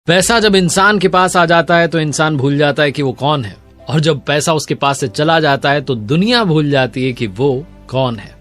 पैसा जब इंसान के पास आ जाता है तो इंसान भूल जाता है कि वो कौन है, और जब पैसा उसके पास से चला जाता है तो दुनिया भूल जाती है कि वो कौन है।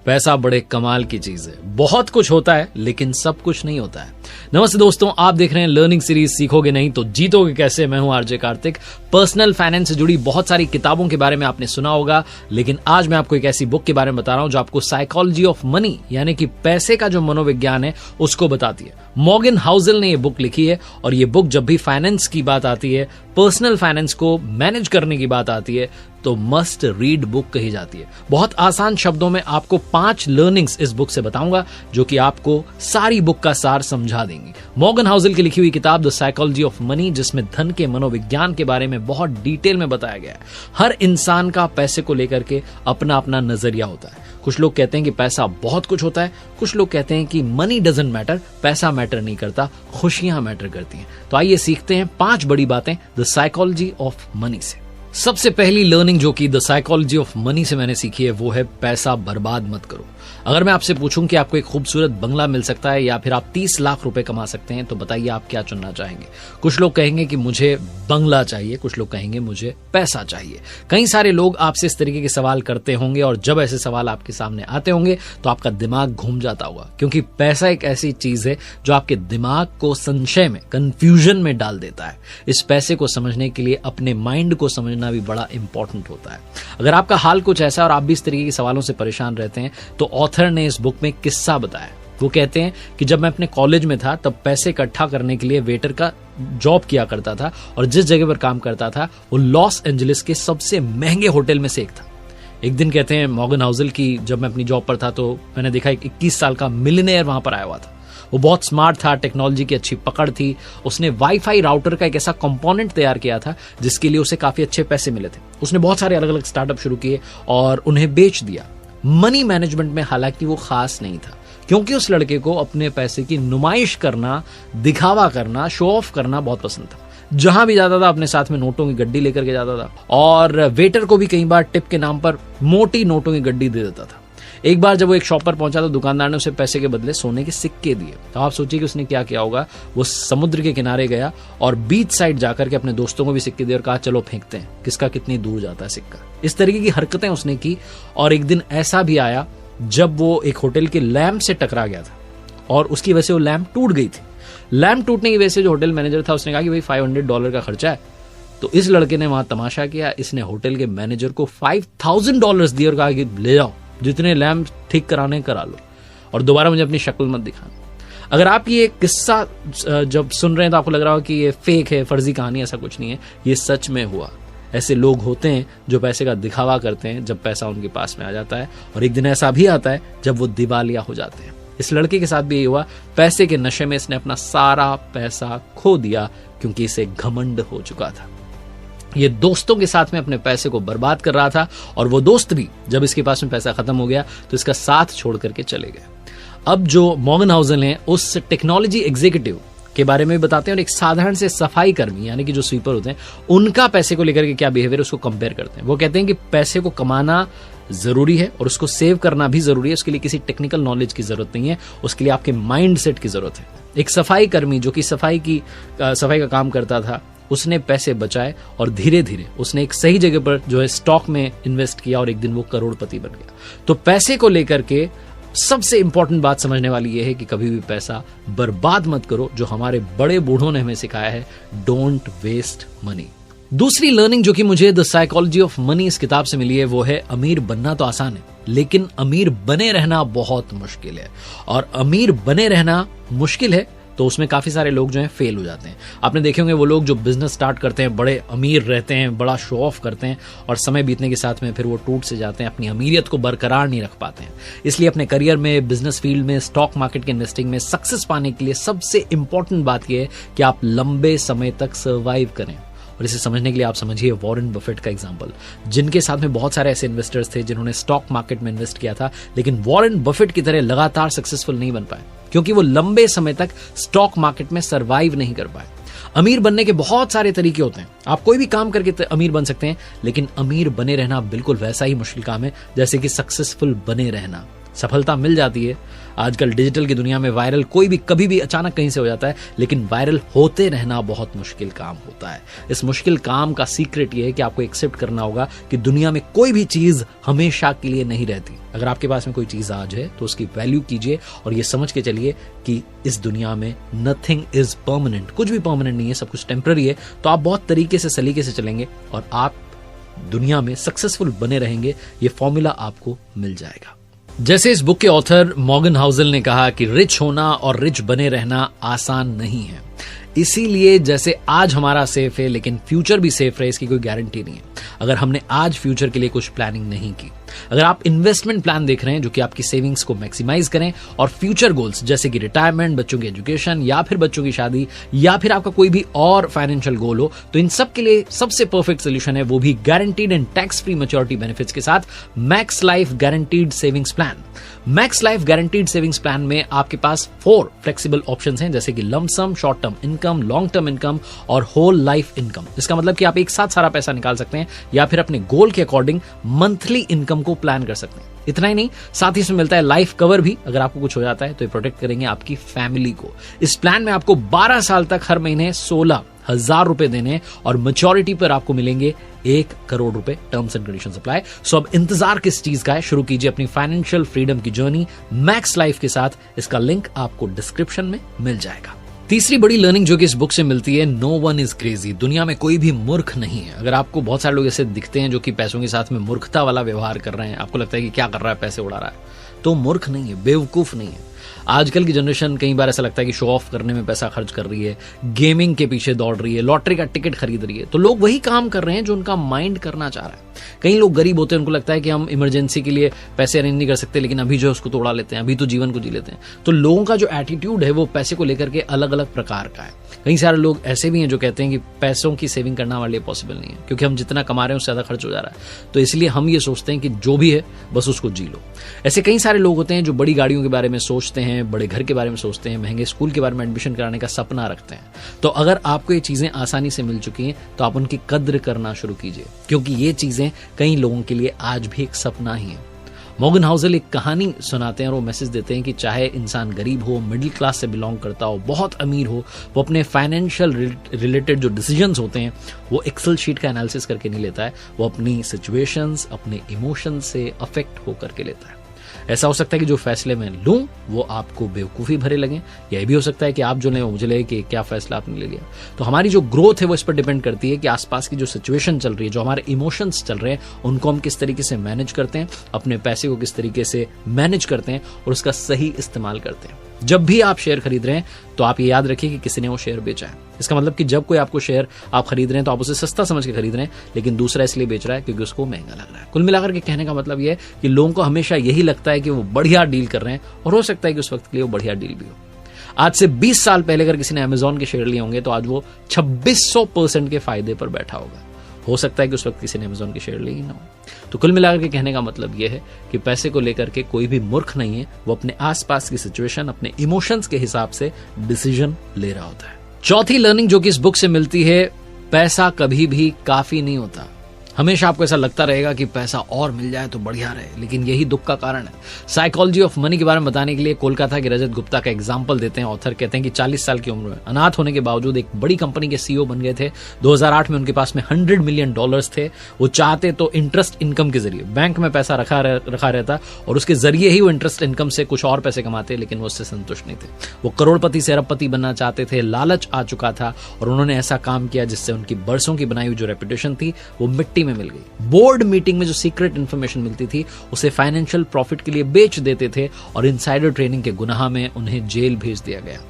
पैसा बड़े कमाल की चीज है, बहुत कुछ होता है लेकिन सब कुछ नहीं होता है। नमस्ते दोस्तों, आप देख रहे हैं लर्निंग सीरीज सीखोगे नहीं तो जीतोगे कैसे। मैं हूं आरजे कार्तिक। पर्सनल फाइनेंस से जुड़ी बहुत सारी किताबों के बारे में आपने सुना होगा, लेकिन आज मैं आपको एक ऐसी बुक के बारे में बता रहा हूं जो आपको साइकोलॉजी ऑफ मनी यानी कि पैसे का जो मनोविज्ञान है उसको बताती है। मॉर्गन हाउसेल ने ये बुक लिखी है, और ये बुक जब भी फाइनेंस की बात आती है, पर्सनल फाइनेंस को मैनेज करने की बात आती है, तो मस्ट रीड बुक कही जाती है। बहुत आसान शब्दों में आपको 5 लर्निंग्स इस बुक से बताऊंगा जो कि आपको सारी बुक का सार समझा देंगी। मॉर्गन हाउसेल की लिखी हुई किताब द साइकोलॉजी ऑफ मनी, जिसमें धन के मनोविज्ञान के बारे में बहुत डिटेल में बताया गया है। हर इंसान का पैसे को लेकर के अपना अपना नजरिया होता है। कुछ लोग कहते हैं कि पैसा बहुत कुछ होता है, कुछ लोग कहते हैं कि मनी डजंट मैटर, पैसा मैटर नहीं करता, खुशियां मैटर करती हैं। तो आइए सीखते हैं 5 बड़ी बातें द साइकोलॉजी ऑफ मनी से। सबसे पहली लर्निंग जो कि द साइकोलॉजी ऑफ मनी से मैंने सीखी है वो है पैसा बर्बाद मत करो। अगर मैं आपसे पूछूं कि आपको एक खूबसूरत बंगला मिल सकता है या फिर आप 30 लाख रुपए कमा सकते हैं, तो बताइए आप क्या चुनना चाहेंगे। कुछ लोग कहेंगे कि मुझे बंगला चाहिए, कुछ लोग कहेंगे मुझे पैसा चाहिए। कई सारे लोग आपसे इस तरीके के सवाल करते होंगे, और जब ऐसे सवाल आपके सामने आते होंगे तो आपका दिमाग घूम जाता होगा, क्योंकि पैसा एक ऐसी चीज है जो आपके दिमाग को संशय में, कंफ्यूजन में डाल देता है। इस पैसे को समझने के लिए अपने माइंड को समझना भी बड़ा इंपॉर्टेंट होता है। अगर आपका हाल कुछ ऐसा है और आप भी इस तरीके के सवालों से परेशान रहते हैं, तो ऑथर ने इस बुक में किस्सा बताया। वो कहते हैं कि जब मैं अपने कॉलेज में था तब पैसे इकट्ठा करने के लिए वेटर का जॉब किया करता था, और जिस जगह पर काम करता था वो लॉस एंजलिस के सबसे महंगे होटल में से एक था। एक दिन कहते हैं मॉर्गन हाउसेल की जब मैं अपनी जॉब पर था तो मैंने देखा एक 21 साल का मिलियनेयर वहां पर आया हुआ था। वो बहुत स्मार्ट था, टेक्नोलॉजी की अच्छी पकड़ थी। उसने वाईफाई राउटर का एक ऐसा कंपोनेंट तैयार किया था जिसके लिए उसे काफी अच्छे पैसे मिले थे। उसने बहुत सारे अलग अलग स्टार्टअप शुरू किए और उन्हें बेच दिया। मनी मैनेजमेंट में हालांकि वो खास नहीं था, क्योंकि उस लड़के को अपने पैसे की नुमाइश करना, दिखावा करना, शो ऑफ करना बहुत पसंद था। जहां भी जाता था अपने साथ में नोटों की गड्डी लेकर के जाता था, और वेटर को भी कई बार टिप के नाम पर मोटी नोटों की गड्डी दे देता था। एक बार जब वो एक शॉप पर पहुंचा तो दुकानदार ने उसे पैसे के बदले सोने के सिक्के दिए। तो आप सोचिए कि उसने क्या किया होगा। वो समुद्र के किनारे गया और बीच साइड जाकर के अपने दोस्तों को भी सिक्के दिए और कहा चलो फेंकते हैं, किसका कितनी दूर जाता है सिक्का। इस तरीके की हरकतें उसने की, और एक दिन ऐसा भी आया जब वो एक होटल के लैंप से टकरा गया था और उसकी वजह से वो लैंप टूट गई थी। लैंप टूटने की वजह से जो होटल मैनेजर था उसने कहा कि भाई $500 का खर्चा है। तो इस लड़के ने वहां तमाशा किया। इसने होटल के मैनेजर को $5000 दिए और कहा कि ले जाओ, जितने लैंप ठीक कराने करा लो, और दोबारा मुझे अपनी शक्ल मत दिखाना। अगर आप ये किस्सा जब सुन रहे हैं तो आपको लग रहा हो कि ये फेक है, फर्जी कहानी, ऐसा कुछ नहीं है, ये सच में हुआ। ऐसे लोग होते हैं जो पैसे का दिखावा करते हैं जब पैसा उनके पास में आ जाता है, और एक दिन ऐसा भी आता है जब वो दिवालिया हो जाते हैं। इस लड़के के साथ भी ये हुआ। पैसे के नशे में इसने अपना सारा पैसा खो दिया क्योंकि इसे घमंड हो चुका था। ये दोस्तों के साथ में अपने पैसे को बर्बाद कर रहा था, और वो दोस्त भी जब इसके पास में पैसा खत्म हो गया तो इसका साथ छोड़ करके चले गए। अब जो मॉर्गन हाउसेल हैं उस टेक्नोलॉजी एग्जीक्यूटिव के बारे में बताते हैं, और एक साधारण से सफाई कर्मी यानी कि जो स्वीपर होते हैं उनका पैसे को लेकर के क्या बिहेवियर उसको कंपेयर करते हैं। वो कहते हैं कि पैसे को कमाना जरूरी है और उसको सेव करना भी जरूरी है। उसके लिए किसी टेक्निकल नॉलेज की जरूरत नहीं है, उसके लिए आपके माइंड सेट की जरूरत है। एक सफाई कर्मी जो कि सफाई का काम करता था, उसने पैसे बचाए और धीरे धीरे उसने एक सही जगह पर जो है स्टॉक में इन्वेस्ट किया, और एक दिन वो करोड़पति बन गया। तो पैसे को लेकर के सबसे इंपॉर्टेंट बात समझने वाली यह है कि कभी भी पैसा बर्बाद मत करो। जो हमारे बड़े बूढ़ों ने हमें सिखाया है, डोंट वेस्ट मनी। दूसरी लर्निंग जो कि मुझे द साइकोलॉजी ऑफ मनी इस किताब से मिली है वो है अमीर बनना तो आसान है, लेकिन अमीर बने रहना बहुत मुश्किल है। और अमीर बने रहना मुश्किल है तो उसमें काफी सारे लोग जो हैं फेल हो जाते हैं। आपने देखे होंगे वो लोग जो बिजनेस स्टार्ट करते हैं, बड़े अमीर रहते हैं, बड़ा शो ऑफ करते हैं, और समय बीतने के साथ में फिर वो टूट से जाते हैं, अपनी अमीरियत को बरकरार नहीं रख पाते हैं। इसलिए अपने करियर में, बिजनेस फील्ड में, स्टॉक मार्केट के इन्वेस्टिंग में सक्सेस पाने के लिए सबसे इंपॉर्टेंट बात यह है कि आप लंबे समय तक सर्वाइव करें। और इसे समझने के लिए आप समझिए वॉरेन बफेट का एग्जांपल, जिनके साथ में बहुत सारे ऐसे इन्वेस्टर्स थे जिन्होंने स्टॉक मार्केट में इन्वेस्ट किया था, लेकिन वॉरेन बफेट की तरह लगातार सक्सेसफुल नहीं बन पाए क्योंकि वो लंबे समय तक स्टॉक मार्केट में सर्वाइव नहीं कर पाए। अमीर बनने के बहुत सारे तरीके होते हैं। आप कोई भी काम करके अमीर बन सकते हैं, लेकिन अमीर बने रहना बिल्कुल वैसा ही मुश्किल काम है जैसे कि सक्सेसफुल बने रहना। सफलता मिल जाती है। आजकल डिजिटल की दुनिया में वायरल कोई भी कभी भी अचानक कहीं से हो जाता है, लेकिन वायरल होते रहना बहुत मुश्किल काम होता है। इस मुश्किल काम का सीक्रेट ये है कि आपको एक्सेप्ट करना होगा कि दुनिया में कोई भी चीज हमेशा के लिए नहीं रहती। अगर आपके पास में कोई चीज आज है तो उसकी वैल्यू कीजिए और ये समझ के चलिए कि इस दुनिया में नथिंग इज परमानेंट, कुछ भी परमानेंट नहीं है, सब कुछ टेम्पररी है। तो आप बहुत तरीके से सलीके से चलेंगे और आप दुनिया में सक्सेसफुल बने रहेंगे। ये फॉर्मूला आपको मिल जाएगा। जैसे इस बुक के ऑथर मॉर्गन हाउसल ने कहा कि रिच होना और रिच बने रहना आसान नहीं है, इसीलिए जैसे आज हमारा सेफ है लेकिन फ्यूचर भी सेफ रहे इसकी कोई गारंटी नहीं है। अगर हमने आज फ्यूचर के लिए कुछ प्लानिंग नहीं की, अगर आप इन्वेस्टमेंट प्लान देख रहे हैं जो कि आपकी सेविंग्स को मैक्सिमाइज करें और फ्यूचर गोल्स जैसे कि रिटायरमेंट, बच्चों की एजुकेशन या फिर बच्चों की शादी या फिर आपका कोई भी और फाइनेंशियल गोल हो, तो इन सब के लिए सबसे परफेक्ट सोल्यूशन है, वो भी guaranteed and tax free maturity benefits के साथ Max Life guaranteed savings plan. Max Life guaranteed savings plan में आपके पास 4 फ्लेक्सिबल ऑप्शंस हैं, जैसे कि lump sum, short term income, long term income और होल लाइफ इनकम। इसका मतलब कि आप एक साथ सारा पैसा निकाल सकते हैं या फिर अपने गोल के अकॉर्डिंग मंथली इनकम को प्लान कर सकते हैं। इतना ही नहीं, साथ ही इसमें मिलता है लाइफ कवर भी। अगर आपको कुछ हो जाता है तो ये प्रोटेक्ट करेंगे आपकी फैमिली को। इस प्लान में आपको 12 साल तक हर महीने 16,000 रुपए देने और मैच्योरिटी पर आपको मिलेंगे 1 करोड़ रुपए। Terms and conditions apply. So अब इंतजार किस चीज का है, शुरू कीजिए अपनी फाइनेंशियल फ्रीडम की जर्नी मैक्स लाइफ के साथ। इसका लिंक आपको डिस्क्रिप्शन में मिल जाएगा। तीसरी बड़ी लर्निंग जो कि इस बुक से मिलती है, नो वन इज क्रेजी। दुनिया में कोई भी मूर्ख नहीं है। अगर आपको बहुत सारे लोग ऐसे दिखते हैं जो कि पैसों के साथ में मूर्खता वाला व्यवहार कर रहे हैं, आपको लगता है कि क्या कर रहा है, पैसे उड़ा रहा है, तो मूर्ख नहीं है, बेवकूफ नहीं है। आजकल की जनरेशन कई बार ऐसा लगता है कि शो ऑफ करने में पैसा खर्च कर रही है, गेमिंग के पीछे दौड़ रही है, लॉटरी का टिकट खरीद रही है। तो लोग वही काम कर रहे हैं जो उनका माइंड करना चाह रहा है। कई लोग गरीब होते हैं, उनको लगता है कि हम इमरजेंसी के लिए पैसे अरेंज नहीं कर सकते, लेकिन अभी जो है उसको तो उड़ा लेते हैं, अभी तो जीवन को जी लेते हैं। तो लोगों का जो एटीट्यूड है वो पैसे को लेकर के अलग अलग प्रकार का है। कई सारे लोग ऐसे भी हैं जो कहते हैं कि पैसों की सेविंग करना हमारे लिए पॉसिबल नहीं है, क्योंकि हम जितना कमा रहे हैं उससे ज्यादा खर्च हो जा रहा है। तो इसलिए हम ये सोचते हैं कि जो भी है बस उसको जी लो। ऐसे कई सारे लोग होते हैं जो बड़ी गाड़ियों के बारे में सोचते हैं, बड़े घर के बारे में सोचते हैं, महंगे स्कूल के बारे में एडमिशन कराने का सपना रखते हैं। तो अगर आपको ये चीजें आसानी से मिल चुकी हैं तो आप उनकी कद्र करना शुरू कीजिए, क्योंकि ये चीजें कई लोगों के लिए आज भी एक सपना ही है। मॉर्गन हाउसल एक कहानी सुनाते हैं और वो मैसेज देते हैं कि चाहे इंसान गरीब हो, मिडिल क्लास से बिलोंग करता हो, बहुत अमीर हो, वो अपने फाइनेंशियल रिलेटेड जो डिसीजंस होते हैं वो एक्सेल शीट का एनालिसिस करके नहीं लेता है, वो अपनी सिचुएशंस, अपने इमोशंस से अफेक्ट होकर के लेता है। ऐसा हो सकता है कि जो फैसले मैं लूं वो आपको बेवकूफ़ी भरे लगे, या ये भी हो सकता है कि आप जो लें मुझे लगे कि क्या फैसला आपने ले लिया। तो हमारी जो ग्रोथ है वो इस पर डिपेंड करती है कि आसपास की जो सिचुएशन चल रही है, जो हमारे इमोशंस चल रहे हैं, उनको हम किस तरीके से मैनेज करते हैं, अपने पैसे को किस तरीके से मैनेज करते हैं और उसका सही इस्तेमाल करते हैं। जब भी आप शेयर खरीद रहे हैं तो आप ये याद रखिए कि किसी ने वो शेयर बेचा है। इसका मतलब कि जब कोई आपको शेयर आप खरीद रहे हैं तो आप उसे सस्ता समझ के खरीद रहे हैं, लेकिन दूसरा इसलिए बेच रहा है क्योंकि उसको महंगा लग रहा है। कुल मिलाकर के कहने का मतलब ये है कि लोगों को हमेशा यही लगता है कि वो बढ़िया डील कर रहे हैं, और हो सकता है कि उस वक्त के लिए वो बढ़िया डील भी हो। आज से 20 साल पहले अगर किसी ने अमेजॉन के शेयर लिए होंगे तो आज वो 2600% के फायदे पर बैठा होगा। हो सकता है कि उस वक्त किसी ने अमेजॉन के शेयर लिए ही ना हो। तो कुल मिलाकर के कहने का मतलब यह है कि पैसे को लेकर के कोई भी मूर्ख नहीं है, वो अपने आसपास की सिचुएशन, अपने इमोशंस के हिसाब से डिसीजन ले रहा होता है। चौथी लर्निंग जो कि इस बुक से मिलती है, पैसा कभी भी काफी नहीं होता। हमेशा आपको ऐसा लगता रहेगा कि पैसा और मिल जाए तो बढ़िया रहे, लेकिन यही दुख का कारण है। साइकोलॉजी ऑफ मनी के बारे में बताने के लिए कोलकाता के रजत गुप्ता का एग्जाम्पल देते हैं ऑथर। कहते हैं कि 40 साल की उम्र में अनाथ होने के बावजूद एक बड़ी कंपनी के सीईओ बन गए थे। 2008 में उनके पास में $100 मिलियन थे। वो चाहते तो इंटरेस्ट इनकम के जरिए बैंक में पैसा रखा रहता और उसके जरिए ही वो इंटरेस्ट इनकम से कुछ और पैसे कमाते, लेकिन वो उससे संतुष्ट नहीं थे। वो करोड़पति से अरबपति बनना चाहते थे। लालच आ चुका था और उन्होंने ऐसा काम किया जिससे उनकी बरसों की बनाई हुई जो रेपुटेशन थी वो मिट्टी में मिल गई। बोर्ड मीटिंग में जो सीक्रेट इंफॉर्मेशन मिलती थी उसे फाइनेंशियल प्रॉफिट के लिए बेच देते थे और इनसाइडर ट्रेडिंग के गुनाह में उन्हें जेल भेज दिया गया।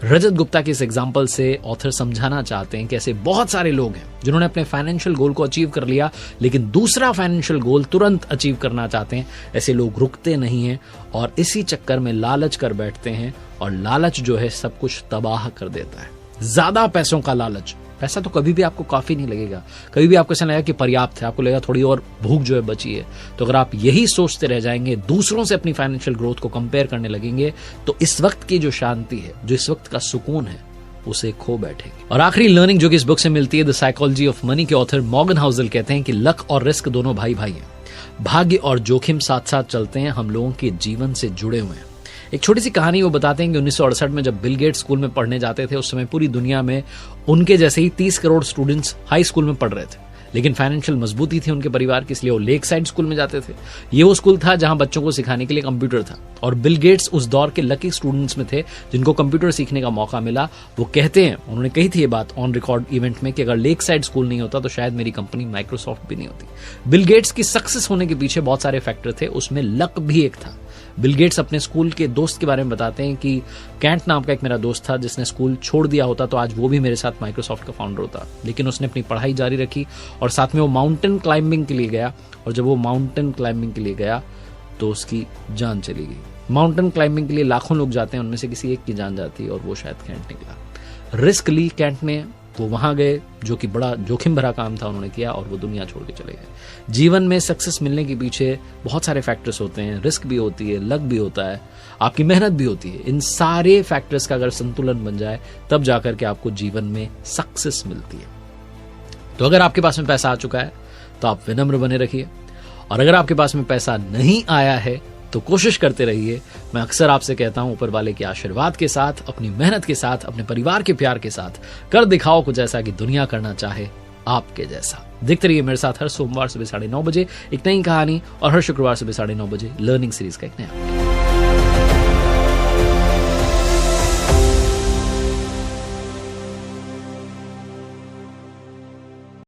रजत गुप्ता के इस एग्जाम्पल से ऑथर समझाना चाहते हैं कि ऐसे बहुत सारे लोग हैं जिन्होंने अपने फाइनेंशियल गोल को अचीव कर लिया, लेकिन दूसरा फाइनेंशियल गोल तुरंत अचीव करना चाहते हैं। ऐसे लोग रुकते नहीं हैं और इसी चक्कर में लालच कर बैठते हैं, और लालच जो है सब कुछ तबाह कर देता है। ज्यादा पैसों का लालच, पैसा तो कभी भी आपको काफी नहीं लगेगा, कभी भी आपको ऐसा लगेगा कि पर्याप्त है, आपको लगेगा थोड़ी और भूख जो है बची है। तो अगर आप यही सोचते रह जाएंगे, दूसरों से अपनी फाइनेंशियल ग्रोथ को कंपेयर करने लगेंगे, तो इस वक्त की जो शांति है, जो इस वक्त का सुकून है, उसे खो बैठेंगे। और आखिरी लर्निंग जो कि इस बुक से मिलती है, द साइकोलॉजी ऑफ मनी के ऑथर मॉर्गन हाउसल कहते हैं कि लक और रिस्क दोनों भाई भाई हैं। भाग्य और जोखिम साथ साथ चलते हैं, हम लोगों के जीवन से जुड़े हुए हैं। एक छोटी सी कहानी वो बताते हैं कि 1968 में जब बिल गेट्स स्कूल में पढ़ने जाते थे, उस समय पूरी दुनिया में उनके जैसे ही 30 करोड़ स्टूडेंट्स हाई स्कूल में पढ़ रहे थे, लेकिन फाइनेंशियल मजबूती थी उनके परिवार की, इसलिए वो लेक साइड स्कूल में जाते थे। ये वो स्कूल था जहां बच्चों को सिखाने के लिए कंप्यूटर था, और बिल गेट्स उस दौर के लकी स्टूडेंट्स में थे जिनको कंप्यूटर सीखने का मौका मिला। वो कहते हैं, उन्होंने कही थी ये बात ऑन रिकॉर्ड इवेंट में, कि अगर लेक साइड स्कूल नहीं होता तो शायद मेरी कंपनी माइक्रोसॉफ्ट भी नहीं होती। बिल गेट्स की सक्सेस होने के पीछे बहुत सारे फैक्टर थे, उसमें लक भी एक था। बिल गेट्स अपने स्कूल के दोस्त के बारे में बताते हैं कि कैंट नाम का एक मेरा दोस्त था जिसने स्कूल छोड़ दिया होता तो आज वो भी मेरे साथ माइक्रोसॉफ्ट का फाउंडर होता, लेकिन उसने अपनी पढ़ाई जारी रखी और साथ में वो माउंटेन क्लाइंबिंग के लिए गया, और जब वो माउंटेन क्लाइंबिंग के लिए गया तो उसकी जान चली गई। माउंटेन क्लाइंबिंग के लिए लाखों लोग जाते हैं, उनमें से किसी एक की जान जाती है और वो शायद कैंट निकला। रिस्क ली कैंट ने, वो वहां गए, जो कि बड़ा जोखिम भरा काम था, उन्होंने किया और वो दुनिया छोड़ के चले गए। जीवन में सक्सेस मिलने के पीछे बहुत सारे फैक्टर्स होते हैं, रिस्क भी होती है, लक भी होता है, आपकी मेहनत भी होती है। इन सारे फैक्टर्स का अगर संतुलन बन जाए तब जाकर के आपको जीवन में सक्सेस मिलती है। तो अगर आपके पास में पैसा आ चुका है तो आप विनम्र बने रहिए, और अगर आपके पास में पैसा नहीं आया है तो कोशिश करते रहिए। मैं अक्सर आपसे कहता हूं, ऊपर वाले के आशीर्वाद के साथ, अपनी मेहनत के साथ, अपने परिवार के प्यार के साथ कर दिखाओ कुछ ऐसा कि दुनिया करना चाहे आपके जैसा। देखते रहिए मेरे साथ हर सोमवार सुबह 9:30 बजे एक नई कहानी, और हर शुक्रवार सुबह 9:30 बजे लर्निंग सीरीज का एक नया